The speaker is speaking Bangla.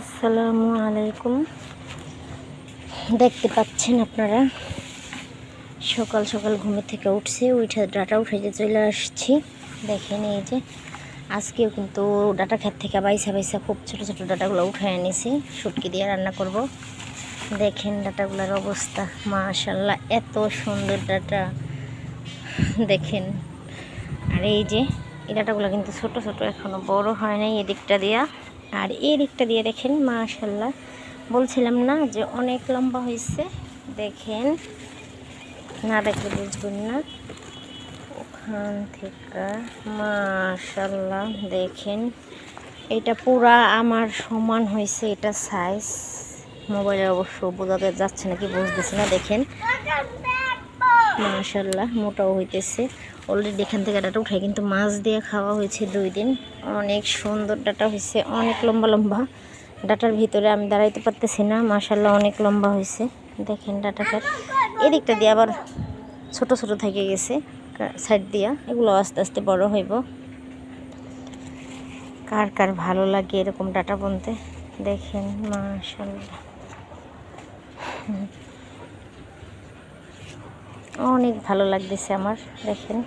আসসালামু আলাইকুম। দেখতে পাচ্ছেন আপনারা, সকাল সকাল ঘুমে থেকে উঠছে, ডাটা উঠাইতে চলে আসছি। দেখেন এই যে আজকেও কিন্তু ডাটা ক্ষেত থেকে বাইসা বাইসা খুব ছোটো ছোটো ডাটাগুলো উঠায় এনেছি, শুটকি দিয়ে রান্না করব। দেখেন ডাটাগুলোর অবস্থা, মাশাল্লাহ এত সুন্দর ডাটা দেখেন। আর এই যে এই ডাটাগুলো কিন্তু ছোট ছোট, এখনো বড় হয় নাই এদিকটা দিয়া। আর এই দিকটা দিয়ে দেখেন মাশাল্লাহ, বলছিলাম না যে অনেক লম্বা হয়েছে। দেখেন, না দেখলে বুঝবেন না। ওখান থেকে মাশাল্লাহ দেখেন, এটা পুরা আমার সমান হয়েছে। এটা সাইজ মোবাইলে অবশ্য বোঝাতে যাচ্ছে নাকি বুঝতেছে না। দেখেন মাশাল্লাহ মোটাও হইতেছে। অলরেডি এখান থেকে ডাটা উঠাই কিন্তু মাছ দিয়ে খাওয়া হয়েছে 2 দিন। অনেক সুন্দর ডাটা হয়েছে, অনেক লম্বা লম্বা। ডাটার ভিতরে আমি দাঁড়াইতে পারতেছি না, মাশাল্লাহ অনেক লম্বা হয়েছে। দেখেন ডাটাটা এদিকটা দিয়ে আবার ছোট ছোট থেকে গেছে সাইড দিয়া, এগুলো আস্তে আস্তে বড় হইব। কার কার ভালো লাগে এরকম ডাটা বুনতে? দেখেন মাশাল্লাহ অনেক ভালো লাগতেছে আমার। দেখেন।